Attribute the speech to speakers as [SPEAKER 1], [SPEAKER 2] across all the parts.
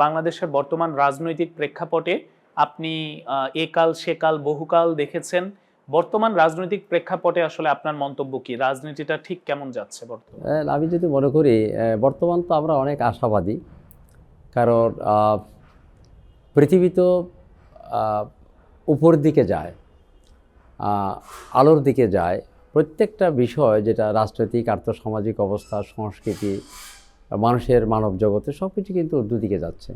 [SPEAKER 1] বাংলাদেশের বর্তমান রাজনৈতিক প্রেক্ষাপটে আপনি একাল সেকাল বহুকাল দেখেছেন। বর্তমান রাজনৈতিক প্রেক্ষাপটে আসলে আপনার মন্তব্য কি? রাজনীতিটা ঠিক কেমন যাচ্ছে বর্তমানে?
[SPEAKER 2] আমি যদি মনে করি বর্তমান তো আমরা অনেক আশাবাদী, কারণ পৃথিবী তো উপর দিকে যায়, আলোর দিকে যায়। প্রত্যেকটা বিষয় যেটা রাজনৈতিক, আর্থসামাজিক অবস্থা, সংস্কৃতি, মানুষের মানব জগতে সব কিছু কিন্তু দুদিকে যাচ্ছে।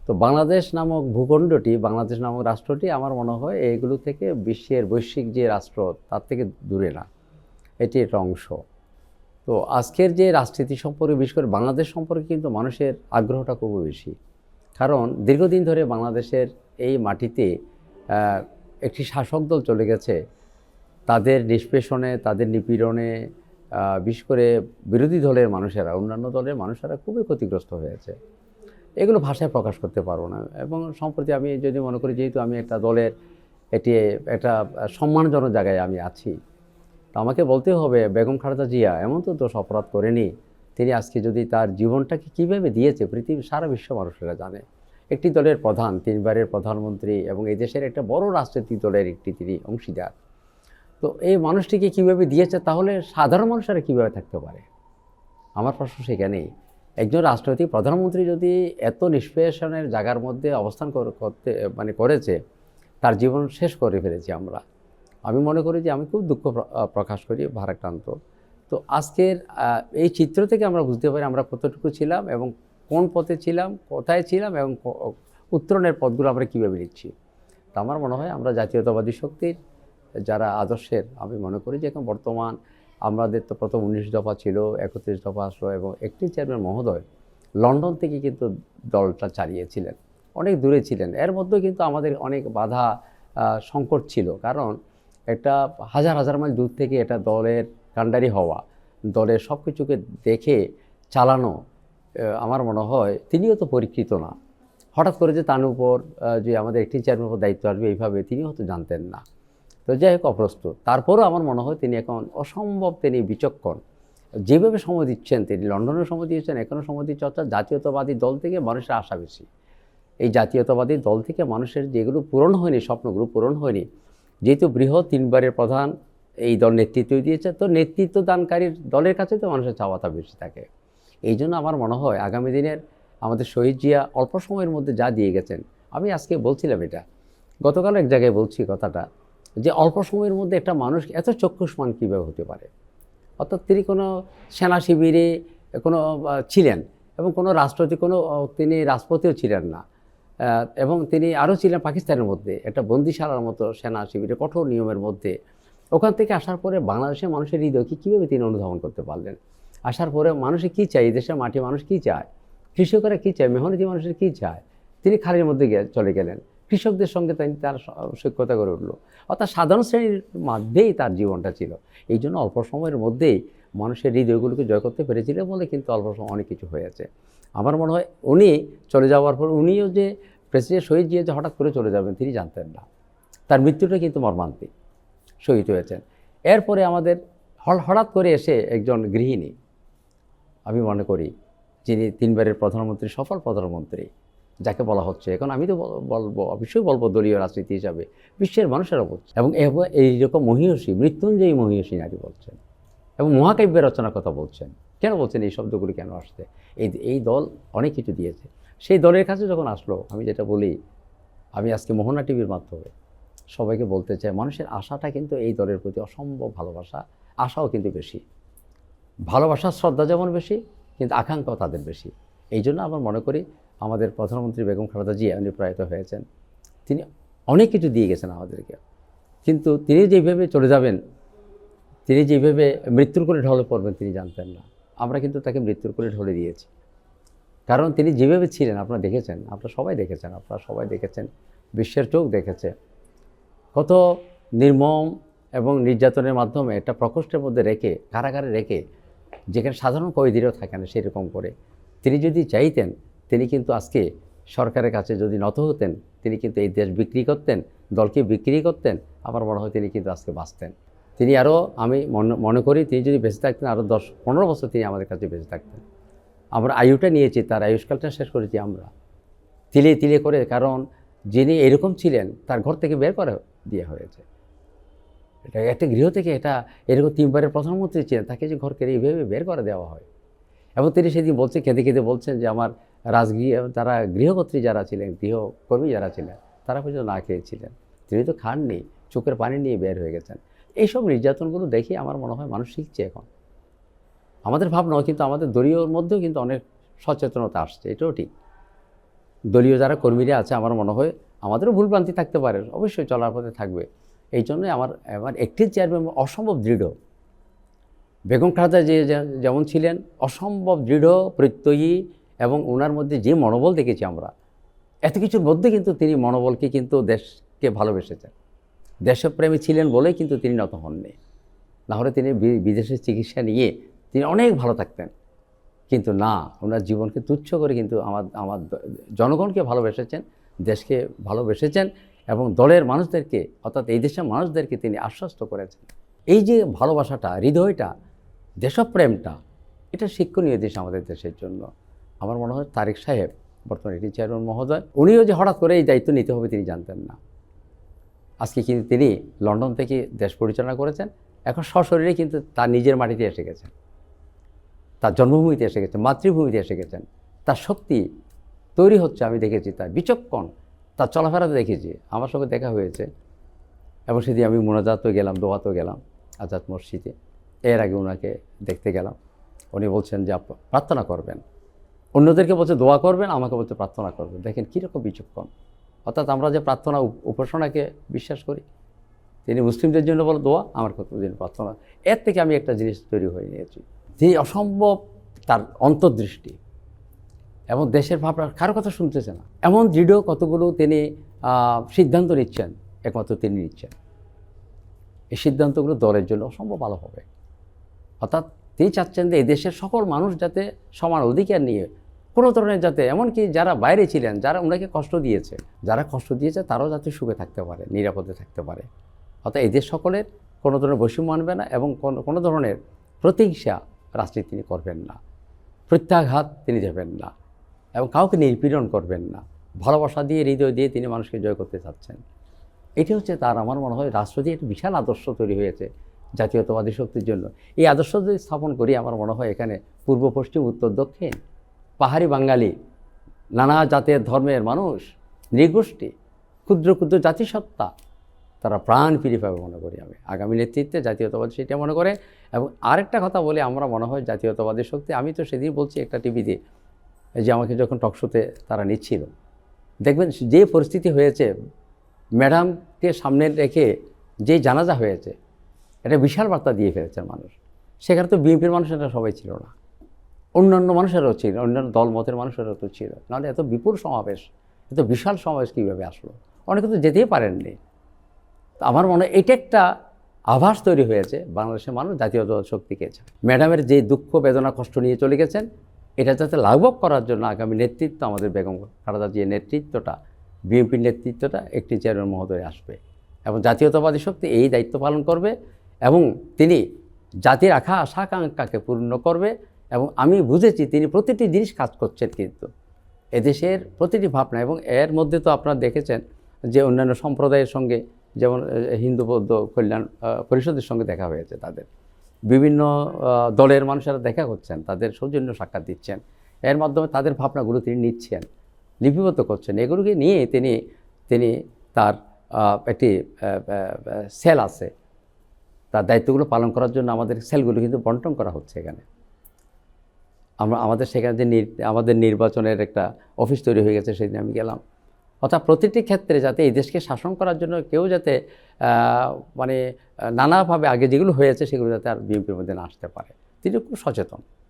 [SPEAKER 2] তো বাংলাদেশ নামক ভূখণ্ডটি, বাংলাদেশ নামক রাষ্ট্রটি আমার মনে হয় এইগুলো থেকে বিশ্বের বৈশ্বিক যে রাষ্ট্র তার থেকে দূরে না, এটি একটা অংশ। তো আজকের যে রাজনীতি সম্পর্কে, বিশেষ করে বাংলাদেশ সম্পর্কে কিন্তু মানুষের আগ্রহটা খুব বেশি, কারণ দীর্ঘদিন ধরে বাংলাদেশের এই মাটিতে একটি শাসক দল চলে গেছে। তাদের নিষ্পেষণে, তাদের নিপীড়নে বিশেষ করে বিরোধী দলের মানুষেরা, অন্যান্য দলের মানুষেরা খুবই ক্ষতিগ্রস্ত হয়েছে। এগুলো ভাষায় প্রকাশ করতে পারবো না। এবং সম্প্রতি আমি যদি মনে করি, যেহেতু আমি একটা দলের একটা সম্মানজনক জায়গায় আমি আছি, তো আমাকে বলতে হবে বেগম খালেদা জিয়া এমন তো দোষ অপরাধ করেনি। তিনি আজকে যদি তার জীবনটাকে কীভাবে দিয়েছে পৃথিবীর সারা বিশ্ব মানুষেরা জানে। একটি দলের প্রধান, 3 বারের প্রধানমন্ত্রী, এবং এই দেশের একটা বড় রাজনৈতিক দলের তিনি অংশীদার। তো এই মানুষটিকে কীভাবে দিয়েছে, তাহলে সাধারণ মানুষেরা কীভাবে থাকতে পারে? আমার প্রশ্ন সেখানেই। একজন রাষ্ট্রপতি প্রধানমন্ত্রী যদি এত নিষ্পেষণের জায়গার মধ্যে অবস্থান করেছে, তার জীবন শেষ করে ফেলেছি আমরা। আমি মনে করি যে আমি খুব দুঃখ প্রকাশ করি, ভারাক্রান্ত। তো আজকের এই চিত্র থেকে আমরা বুঝতে পারি আমরা কতটুকু ছিলাম এবং কোন পথে ছিলাম, কোথায় ছিলাম, এবং উত্তরণের পথগুলো আমরা কীভাবে নিচ্ছি। তো আমার মনে হয় আমরা জাতীয়তাবাদী শক্তির যারা আদর্শের, আমি মনে করি যে এখন বর্তমান আমাদের তো প্রথম 19 দফা ছিল, 31 দফা আসলো, এবং একটি চেয়ারম্যান মহোদয় লন্ডন থেকে কিন্তু দলটা চালিয়েছিলেন, অনেক দূরে ছিলেন। এর মধ্যেও কিন্তু আমাদের অনেক বাধা সংকট ছিল, কারণ একটা হাজার হাজার মাইল দূর থেকে এটা দলের কাণ্ডারি হওয়া, দলের সব কিছুকে দেখে চালানো, আমার মনে হয় তিনিও তো পরীক্ষিত না। হঠাৎ করে যে তার উপর যে আমাদের একটি চেয়ারম্যান উপর দায়িত্ব আসবে এইভাবে তিনিও হয়তো জানতেন না। তো যাই হোক, অপ্রস্তুত। তারপরেও আমার মনে হয় তিনি এখন অসম্ভব তিনি বিচক্ষণ। যেভাবে সময় দিচ্ছেন, তিনি লন্ডনেও সময় দিয়েছেন, এখনও সময় দিচ্ছে। অর্থাৎ জাতীয়তাবাদী দল থেকে মানুষের আশা বেশি। এই জাতীয়তাবাদী দল থেকে মানুষের যেগুলো পূরণ হয়নি, স্বপ্নগুলো পূরণ হয়নি, যেহেতু বৃহৎ 3 বারের প্রধান এই দল নেতৃত্ব দিয়েছে, তো নেতৃত্ব দানকারীর দলের কাছে তো মানুষের চাওয়াটা বেশি থাকে। এই জন্য আমার মনে হয় আগামী দিনের আমাদের শহীদ জিয়া অল্প সময়ের মধ্যে যা দিয়ে গেছেন, আমি আজকে বলছিলাম এটা, গতকাল এক জায়গায় বলছি কথাটা, যে অল্প সময়ের মধ্যে একটা মানুষ এত চক্ষুষ্মান কীভাবে হতে পারে। অর্থাৎ তিনি কোনো সেনা শিবিরে কোনো ছিলেন, এবং কোনো রাষ্ট্রপতি, তিনি রাষ্ট্রপতিও ছিলেন না, এবং তিনি আরও ছিলেন পাকিস্তানের মধ্যে একটা বন্দিশালার মতো সেনা শিবিরে, কঠোর নিয়মের মধ্যে। ওখান থেকে আসার পরে বাংলাদেশের মানুষের হৃদয়কে কীভাবে তিনি অনুধাবন করতে পারলেন? আসার পরে মানুষে কী চায়, দেশের মাটি মানুষ কী চায়, কৃষকেরা কী চায়, মেহনতি মানুষের কী চায়, তিনি খালের মধ্যে চলে গেলেন। কৃষকদের সঙ্গে তার সখ্যতা গড়ে উঠল। অর্থাৎ সাধারণ শ্রেণীর মধ্যেই তার জীবনটা ছিল। এই জন্য অল্প সময়ের মধ্যেই মানুষের হৃদয়গুলোকে জয় করতে পেরেছিলেন বলে কিন্তু অল্প সময় অনেক কিছু হয়েছে। আমার মনে হয় উনি চলে যাওয়ার পর, উনিও যে প্রেসিডেন্ট শহীদ জিয়া যে হঠাৎ করে চলে যাবেন তিনি জানতেন না। তার মৃত্যুটা কিন্তু মর্মান্তিক, শহীদ হয়েছেন। এরপরে আমাদের হঠাৎ করে এসে একজন গৃহিণী, আমি মনে করি যিনি 3 বারের প্রধানমন্ত্রী, সফল প্রধানমন্ত্রী যাকে বলা হচ্ছে, এখন আমি তো বলবো, অবশ্যই বলবো দলীয় রাজনীতি হিসাবে বিশ্বের মানুষেরা বলছে, এবং এইরকম মহিষী, মৃত্যুঞ্জয়ী মহিষী নারী বলছেন, এবং মহাকাব্যের রচনার কথা বলছেন। কেন বলছেন এই শব্দগুলি, কেন আসছে? এই দল অনেক কিছু দিয়েছে। সেই দলের কাছে যখন আসলো, আমি যেটা বলি, আমি আজকে মোহনা টিভির মাধ্যমে সবাইকে বলতে চাই, মানুষের আশাটা কিন্তু এই দলের প্রতি অসম্ভব ভালোবাসা, আশাও কিন্তু বেশি। ভালোবাসার শ্রদ্ধা যেমন বেশি, কিন্তু আকাঙ্ক্ষাও তাদের বেশি। এই জন্য আমার মনে করি আমাদের প্রধানমন্ত্রী বেগম খালেদা জিয়া, উনি প্রয়াত হয়েছেন, তিনি অনেক কিছু দিয়ে গেছেন আমাদেরকে। কিন্তু তিনি যেভাবে চলে যাবেন, তিনি যেভাবে মৃত্যুর কোলে ঢলে পড়বেন তিনি জানতেন না। আমরা কিন্তু তাকে মৃত্যুর কোলে ঢলে দিয়েছি, কারণ তিনি যেভাবে ছিলেন আপনারা দেখেছেন, আপনারা সবাই দেখেছেন, বিশ্বের চোখ দেখেছে কত নির্মম এবং নির্যাতনের মাধ্যমে একটা প্রকোষ্ঠের মধ্যে রেখে, কারাগারে রেখে, যেখানে সাধারণ কয়েদিরাও থাকে না, সেরকম করে তিনি যদি চাইতেন, তিনি কিন্তু আজকে সরকারের কাছে যদি নত হতেন, তিনি কিন্তু এই দেশ বিক্রি করতেন, দলকে বিক্রি করতেন। আমার মনে হয় তিনি কিন্তু আজকে বাঁচতেন। তিনি আরও, আমি মনে করি তিনি যদি বেঁচে থাকতেন, আরও 10-15 বছর তিনি আমাদের কাছে বেঁচে থাকতেন। আমরা আয়ুটা নিয়েছি, তার আয়ুষ্কালটা শেষ করেছি আমরা। তিলে তিলে করে, কারণ যিনি এরকম ছিলেন তার ঘর থেকে বের করে দেওয়া হয়েছে। এটা একটা গৃহ থেকে, এটা এরকম 3বারের প্রধানমন্ত্রী ছিলেন, তাকে যে ঘর কেড়ে এইভাবে বের করে দেওয়া হয়। এবং তিনি সেদিন বলছেন, কেঁদে কেঁদে বলছেন যে আমার তারা গৃহকর্ত্রী যারা ছিলেন, গৃহকর্মী যারা ছিলেন, তারা পর্যন্ত না খেয়েছিলেন, তিনি তো খাননি, চোখের পানি নিয়ে বের হয়ে গেছেন। এইসব নির্যাতনগুলো দেখে আমার মনে হয় মানুষ শিখছে এখন। আমাদের ভাবনা, কিন্তু আমাদের দলীয়র মধ্যেও কিন্তু অনেক সচেতনতা আসছে, এটাও ঠিক। দলীয় যারা কর্মীরা আছে, আমার মনে হয় আমাদেরও ভুলভ্রান্তি থাকতে পারে, অবশ্যই চলার পথে থাকবে। এই জন্যই আমার একটি চেয়ারম্যান অসম্ভব দৃঢ়। বেগম খালেদা যেমন ছিলেন অসম্ভব দৃঢ় প্রত্যয়ী, এবং ওনার মধ্যে যে মনোবল দেখেছি আমরা, এত কিছুর মধ্যে কিন্তু তিনি মনোবলকে কিন্তু দেশকে ভালোবেসেছেন। দেশপ্রেমী ছিলেন বলেই কিন্তু তিনি নত হননি, নাহলে তিনি বিদেশে চিকিৎসা নিয়ে তিনি অনেক ভালো থাকতেন। কিন্তু না, ওনার জীবনকে তুচ্ছ করে কিন্তু আমার জনগণকে ভালোবেসেছেন, দেশকে ভালোবেসেছেন, এবং দলের মানুষদেরকে, অর্থাৎ এই দেশের মানুষদেরকে তিনি আশ্বস্ত করেছেন। এই যে ভালোবাসাটা, হৃদয়টা, দেশপ্রেমটা, এটা শিক্ষণীয় দেশ আমাদের দেশের জন্য। আমার মনে হয় তারেক সাহেব, বর্তমানে এটি চেয়ারম্যান মহোদয়, উনিও যে হঠাৎ করে এই দায়িত্ব নিতে হবে তিনি জানতেন না। আজকে কিন্তু তিনি লন্ডন থেকে দেশ পরিচালনা করেছেন, এখন সশরীরে কিন্তু তার নিজের মাটিতে এসে গেছেন, তার জন্মভূমিতে এসে গেছেন, মাতৃভূমিতে এসে গেছেন। তার শক্তি তৈরি হচ্ছে, আমি দেখেছি তার বিচক্ষণ, তার চলাফেরাতে দেখেছি, আমার সঙ্গে দেখা হয়েছে। এবং সেদিন আমি মোনাজাতও গেলাম, দোয়াতেও গেলাম আজাদ মসজিদে। এর আগে ওনাকে দেখতে গেলাম, উনি বলছেন যে প্রার্থনা করবেন, অন্যদেরকে বলছে দোয়া করবেন, আমাকে বলছে প্রার্থনা করবেন। দেখেন কীরকম বিচক্ষণ। অর্থাৎ আমরা যে প্রার্থনা উপাসনাকে বিশ্বাস করি, তিনি মুসলিমদের জন্য বলে দোয়া, আমার জন্য প্রার্থনা। এর থেকে আমি একটা জিনিস তৈরি হয়ে নিয়েছি, যে অসম্ভব তার অন্তর্দৃষ্টি, এবং দেশের ভাবনা কারো কথা শুনতেছে না, এমন দৃঢ় কতগুলো তিনি সিদ্ধান্ত নিচ্ছেন, একমাত্র তিনি নিচ্ছেন। এই সিদ্ধান্তগুলো দলের জন্য অসম্ভব ভালো হবে। অর্থাৎ তিনি চাচ্ছেন যে এই দেশের সকল মানুষ যাতে সমান অধিকার নিয়ে কোনো ধরনের, যাতে এমনকি যারা বাইরে ছিলেন, যারা ওনাকে কষ্ট দিয়েছে, তারাও যাতে সুখে থাকতে পারে, নিরাপদে থাকতে পারে। অর্থাৎ এই দেশ সকলের কোনো ধরনের বৈষম্য আনবে না, এবং কোনো ধরনের প্রতিহিংসা রাজনীতি তিনি করবেন না, প্রত্যাঘাত তিনি দেবেন না, এবং কাউকে নিপীড়ন করবেন না। ভালোবাসা দিয়ে, হৃদয় দিয়ে তিনি মানুষকে জয় করতে চাচ্ছেন। এটি হচ্ছে তার, আমার মনে হয় রাষ্ট্রটি একটা বিশাল আদর্শ তৈরি হয়েছে জাতীয়তাবাদী শক্তির জন্য। এই আদর্শ যদি স্থাপন করি, আমার মনে হয় এখানে পূর্ব, পশ্চিম, উত্তর, দক্ষিণ, পাহাড়ি, বাঙালি, নানা জাতের ধর্মের মানুষ, নৃগোষ্ঠী, ক্ষুদ্র ক্ষুদ্র জাতিসত্তা, তারা প্রাণ ফিরে পাবে মনে করি আমি। আগামী নেতৃত্বে জাতীয়তাবাদী সেটা মনে করে। এবং আরেকটা কথা বলে, আমরা মনে হয় জাতীয়তাবাদী শক্তি, আমি তো সেদিন বলছি একটা টিভিতে, যে আমাকে যখন টকশোতে তারা নিচ্ছিল, দেখবেন যে পরিস্থিতি হয়েছে, ম্যাডামকে সামনে রেখে যে জানাজা হয়েছে, এটা বিশাল বার্তা দিয়ে ফেলেছে মানুষ। সেখানে তো বিএনপির মানুষেরা সবাই ছিল না, অন্যান্য মানুষেরাও ছিল, অন্যান্য দল মতের মানুষেরাও তো ছিল। নাহলে এত বিপুল সমাবেশ, এত বিশাল সমাবেশ কীভাবে আসলো? অনেকে তো যেতেই পারেননি। আমার মনে হয় এটা একটা আভাস তৈরি হয়েছে, বাংলাদেশের মানুষ জাতীয়তাবাদী শক্তিকে চায়। ম্যাডামের যে দুঃখ, বেদনা, কষ্ট নিয়ে চলে গেছেন, এটা যাতে লাঘব করার জন্য আগামী নেতৃত্ব, আমাদের বেগম খালেদা জিয়ার নেতৃত্বটা, বিএনপির নেতৃত্বটা একটি চেয়ারম্যান মহোদয় আসবে, এবং জাতীয়তাবাদী শক্তি এই দায়িত্ব পালন করবে, এবং তিনি জাতির আশা আকাঙ্ক্ষাকে পূর্ণ করবে। এবং আমি বুঝেছি তিনি প্রতিটি জিনিস কাজ করছেন, কিন্তু এদেশের প্রতিটি ভাবনা। এবং এর মধ্যে তো আপনারা দেখেছেন যে অন্যান্য সম্প্রদায়ের সঙ্গে, যেমন হিন্দু বৌদ্ধ কল্যাণ পরিষদের সঙ্গে দেখা হয়েছে, তাদের বিভিন্ন দলের মানুষেরা দেখা করছেন, তাদের সৌজন্য সাক্ষাৎ দিচ্ছেন, এর মাধ্যমে তাদের ভাবনাগুলো তিনি নিচ্ছেন, লিপিবদ্ধ করছেন। এগুলোকে নিয়ে তিনি তার একটি সেল আছে, তার দায়িত্বগুলো পালন করার জন্য আমাদের সেলগুলো কিন্তু বন্টন করা হচ্ছে এখানে। আমাদের সেখানে যে আমাদের নির্বাচনের একটা অফিস তৈরি হয়ে গেছে, সেদিন আমি গেলাম। অর্থাৎ প্রতিটি ক্ষেত্রে যাতে এই দেশকে শাসন করার জন্য কেউ যাতে নানাভাবে আগে যেগুলো হয়েছে সেগুলো যাতে আর বিএনপির মধ্যে না আসতে পারে, তিনি খুব সচেতন।